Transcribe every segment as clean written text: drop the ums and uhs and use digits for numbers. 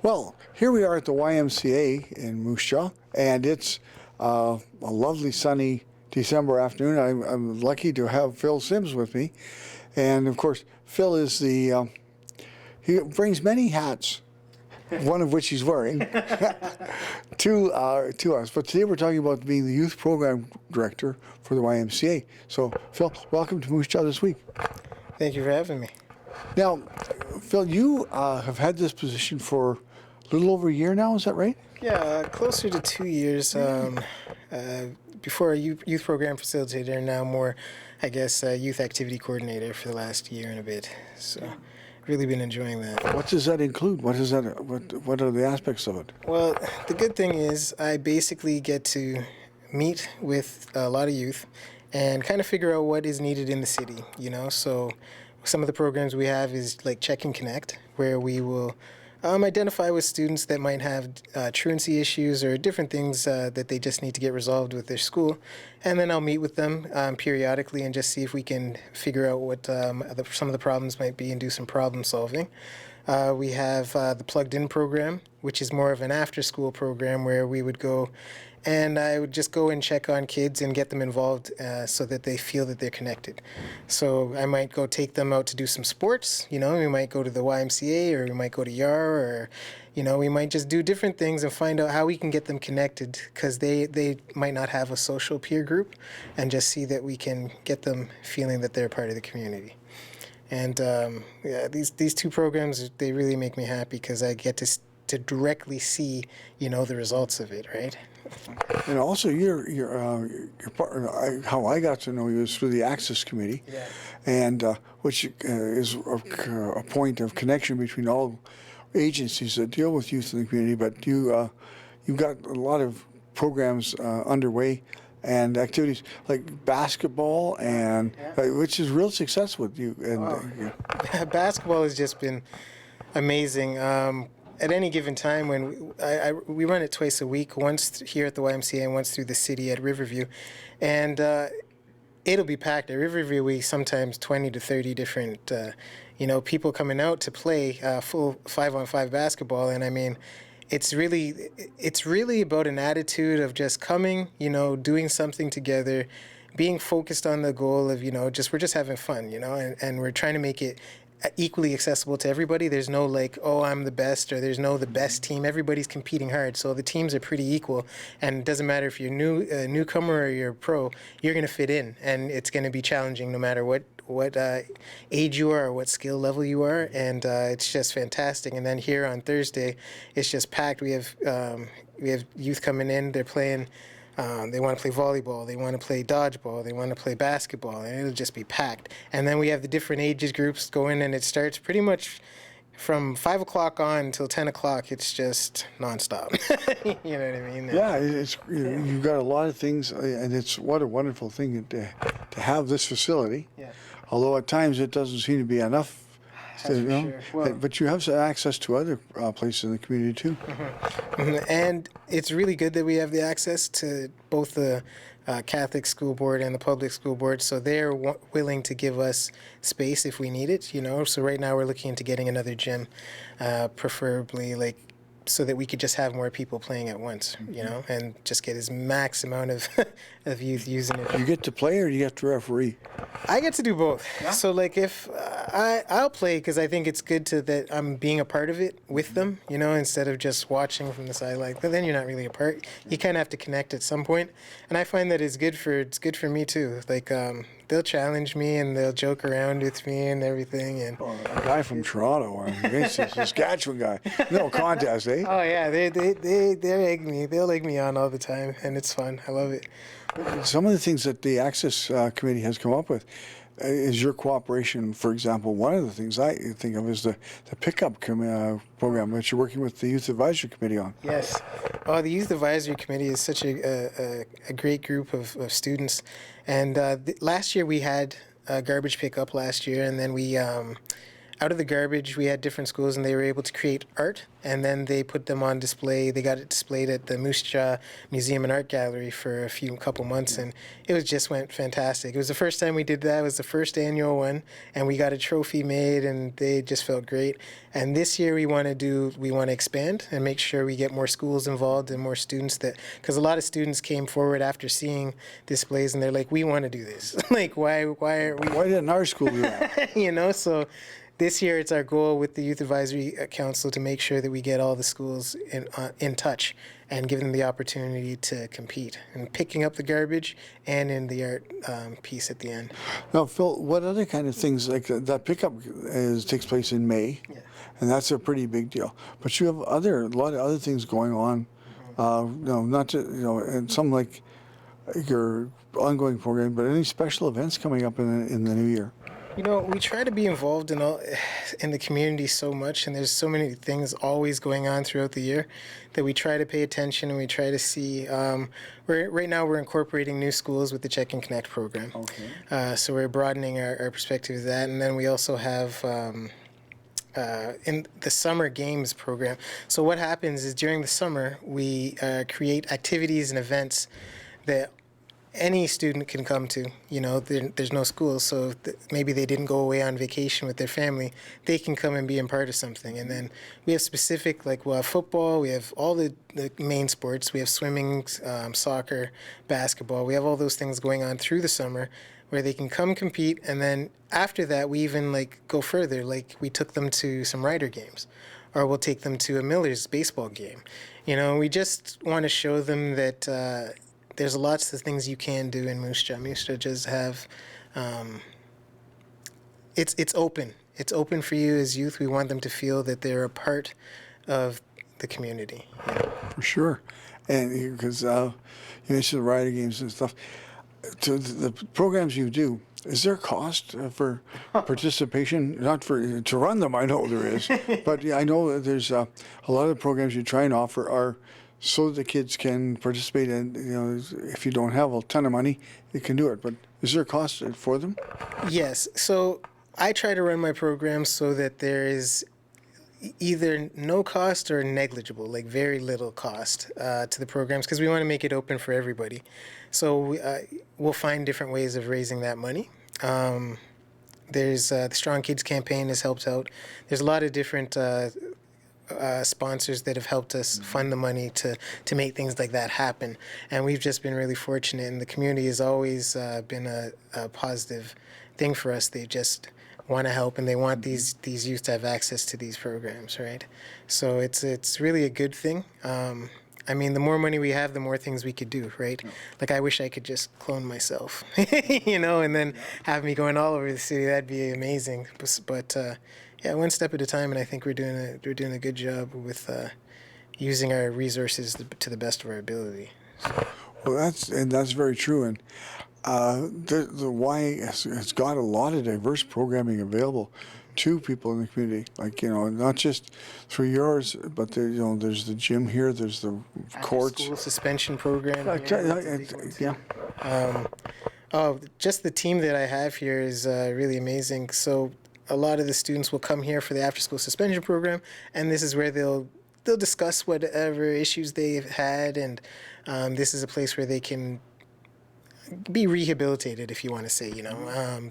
Well, here we are at the YMCA in Moose Jaw, and it's a lovely sunny December afternoon. I'm lucky to have Phil Sims with me, and of course, Phil is he brings many hats, one of which he's wearing, to us. But today we're talking about being the youth program director for the YMCA. So, Phil, welcome to Moose Jaw this week. Thank you for having me. Now, Phil, you have had this position for a little over a year now, is that right? Yeah, closer to 2 years. Before a youth program facilitator, and now more, I guess, youth activity coordinator for the last year and a bit. So, really been enjoying that. What does that include? What is that? What are the aspects of it? Well, the good thing is I basically get to meet with a lot of youth and kind of figure out what is needed in the city, So some of the programs we have is like Check and Connect, where we will identify with students that might have truancy issues or different things that they just need to get resolved with their school. And then I'll meet with them periodically and just see if we can figure out what some of the problems might be and do some problem solving. We have the Plugged In program, which is more of an after-school program where we would go and I would just go and check on kids and get them involved so that they feel that they're connected. So I might go take them out to do some sports. We might go to the YMCA or we might go to YAR or, we might just do different things and find out how we can get them connected because they might not have a social peer group and just see that we can get them feeling that they're part of the community. And these two programs, they really make me happy because I get to directly see, the results of it, right? And also, your partner, how I got to know you is through the Access Committee, Yeah. and which is a point of connection between all agencies that deal with youth in the community. But you've got a lot of programs underway and activities like basketball and which is real success with you. And Basketball has just been amazing. At any given time, when we run it twice a week, once here at the YMCA and once through the city at Riverview, and it'll be packed. At Riverview, we sometimes 20 to 30 different, people coming out to play full 5-on-5 basketball, and I mean, it's really about an attitude of just coming, doing something together, being focused on the goal of, we're just having fun, and we're trying to make it equally accessible to everybody. There's no like, oh, I'm the best, or there's no the best team. Everybody's competing hard, so the teams are pretty equal. And it doesn't matter if you're a newcomer or you're a pro, you're going to fit in, and it's going to be challenging no matter what age you are or what skill level you are. And it's just fantastic. And then here on Thursday, it's just packed. We have youth coming in. They're playing. They want to play volleyball, they want to play dodgeball, they want to play basketball, and it'll just be packed. And then we have the different ages groups going, and it starts pretty much from 5 o'clock on until 10 o'clock. It's just nonstop. You know what I mean? Yeah, you've got a lot of things, and it's what a wonderful thing to have this facility. Yeah. Although at times it doesn't seem to be enough. Sure. Well, but you have access to other places in the community too. Mm-hmm. And it's really good that we have the access to both the Catholic school board and the public school board, so they're willing to give us space if we need it. So right now we're looking into getting another gym, preferably so that we could just have more people playing at once, and just get as max amount of youth using it. You get to play or you get to referee? I get to do both. Yeah? So if I'll play because I think it's good that I'm being a part of it with them, instead of just watching from the sideline. But then you're not really a part. You kind of have to connect at some point, and I find that it's good for me too. They'll challenge me and they'll joke around with me and everything. And a guy from Toronto against a Saskatchewan guy, no contest, eh? Oh yeah, they egg me. They'll egg me on all the time, and it's fun. I love it. Some of the things that the Access Committee has come up with is your cooperation. For example, one of the things I think of is the pickup program that you're working with the Youth Advisory Committee on. Yes. Oh, the Youth Advisory Committee is such a great group of students. And last year we had garbage pickup last year, and then we out of the garbage, we had different schools, and they were able to create art, and then they put them on display. They got it displayed at the Moose Jaw Museum and Art Gallery for couple months, and it just went fantastic. It was the first time we did that. It was the first annual one, and we got a trophy made, and they just felt great. And this year we want to expand and make sure we get more schools involved and more students, because a lot of students came forward after seeing displays, and they're like, we want to do this. Like, why are we? Why didn't our school do that? So this year it's our goal with the Youth Advisory Council to make sure that we get all the schools in touch and give them the opportunity to compete and picking up the garbage and in the art piece at the end. Now, Phil, what other kind of things, like that pickup takes place in May, and that's a pretty big deal. But you have a lot of other things going on, not to, and some like your ongoing program, but any special events coming up in the new year. We try to be involved in the community so much, and there's so many things always going on throughout the year that we try to pay attention and we try to see. Right now we're incorporating new schools with the Check and Connect program. Okay. So we're broadening our perspective of that, and then we also have in the summer games program. So what happens is during the summer we create activities and events that any student can come to. There's no school, so maybe they didn't go away on vacation with their family. They can come and be a part of something. And then we have specific, like we'll have football, we have all the main sports, we have swimming, soccer, basketball. We have all those things going on through the summer where they can come compete. And then after that, we even go further. Like we took them to some Rider games, or we'll take them to a Miller's baseball game. We just want to show them that there's lots of things you can do in Moose Jaw. Moose Jaw just have, it's open. It's open for you as youth. We want them to feel that they're a part of the community. For sure. And because you mentioned the Rider games and stuff, to the programs you do, is there a cost for participation? Not to run them, I know there is, but I know that there's a lot of the programs you try and offer are so that the kids can participate in. If you don't have a ton of money, you can do it. But is there a cost for them? Yes. So I try to run my program so that there is either no cost or negligible, like very little cost to the programs, because we want to make it open for everybody. So we'll find different ways of raising that money. There's the Strong Kids campaign has helped out. There's a lot of different sponsors that have helped us fund the money to make things like that happen. And we've just been really fortunate, and the community has always been a positive thing for us. They just want to help, and they want these youth to have access to these programs, right? So it's really a good thing. The more money we have, the more things we could do, right? Like, I wish I could just clone myself, and then have me going all over the city. That'd be amazing. But yeah, one step at a time, and I think we're doing a good job with using our resources to the best of our ability. So. Well, that's very true, and the Y has got a lot of diverse programming available to people in the community. Like, not just through yours, but there's the gym here, there's the courts. School suspension program. Yeah. Just the team that I have here is really amazing. So a lot of the students will come here for the after-school suspension program, and this is where they'll discuss whatever issues they've had, and this is a place where they can be rehabilitated, if you want to say.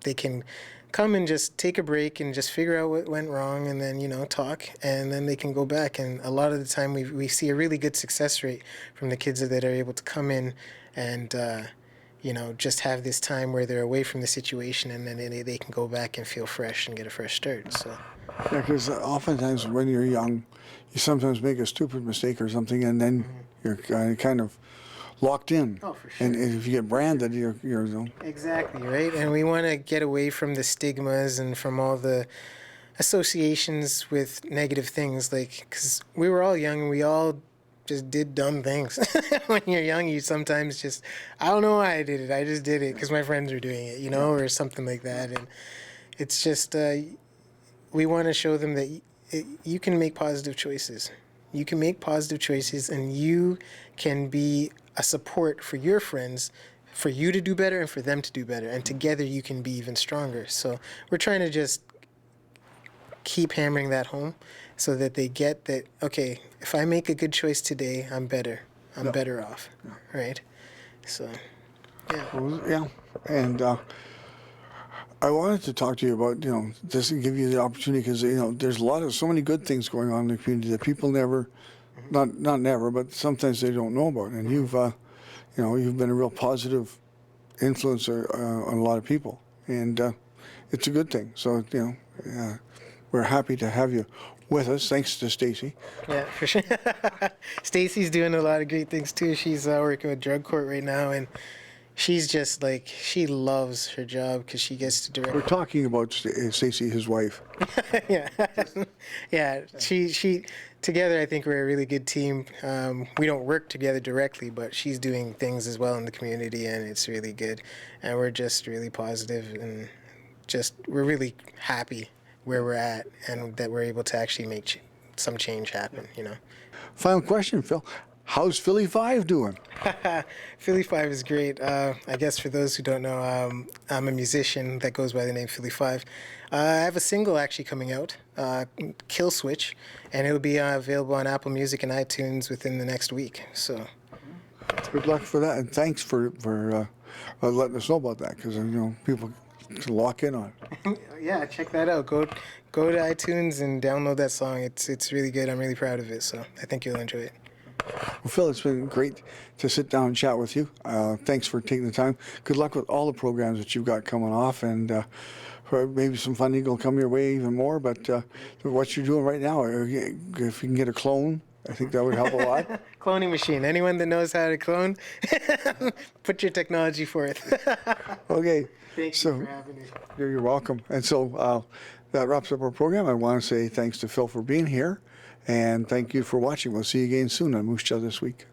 They can come and just take a break and just figure out what went wrong, and then talk, and then they can go back. And a lot of the time we see a really good success rate from the kids that are able to come in and just have this time where they're away from the situation, and then they can go back and feel fresh and get a fresh start. So yeah, because oftentimes when you're young, you sometimes make a stupid mistake or something, and then you're kind of locked in. Oh, for sure. And if you get branded, you're Exactly, right? And we want to get away from the stigmas and from all the associations with negative things, because we were all young and we all just did dumb things. When you're young, you sometimes just, I don't know why I did it. I just did it because my friends were doing it, or something like that. And it's just, we want to show them that you can make positive choices. You can make positive choices, and you can be a support for your friends, for you to do better and for them to do better. And together you can be even stronger. So we're trying to just keep hammering that home so that they get that, okay, if I make a good choice today, I'm better. I'm better off, right? So, yeah. Well, yeah. And I wanted to talk to you about, just to give you the opportunity because, there's so many good things going on in the community that people never, not never, but sometimes they don't know about. And you've been a real positive influencer on a lot of people. And it's a good thing. So, we're happy to have you with us. Thanks to Stacy. Yeah, for sure. Stacy's doing a lot of great things too. She's working with drug court right now, and she's just like, she loves her job because she gets to direct. We're talking about Stacy, his wife. Yeah, yeah. She together. I think we're a really good team. We don't work together directly, but she's doing things as well in the community, and it's really good. And we're just really positive, and we're really happy where we're at, and that we're able to actually make some change happen. Final question, Phil. How's Philly 5 doing? Philly 5 is great. I guess for those who don't know, I'm a musician that goes by the name Philly 5. I have a single actually coming out, Kill Switch, and it'll be available on Apple Music and iTunes within the next week. So, good luck for that, and thanks for letting us know about that, because people can lock in on it. Yeah, check that out. Go to iTunes and download that song. It's really good. I'm really proud of it. So I think you'll enjoy it. Well, Phil, it's been great to sit down and chat with you. Thanks for taking the time. Good luck with all the programs that you've got coming off, and maybe some funding will come your way even more. But what you're doing right now, if you can get a clone, I think that would help a lot. Cloning machine. Anyone that knows how to clone, put your technology forth. Okay. Thank you for having me. You're welcome. And so that wraps up our program. I want to say thanks to Phil for being here, and thank you for watching. We'll see you again soon on Moose Jaw This Week.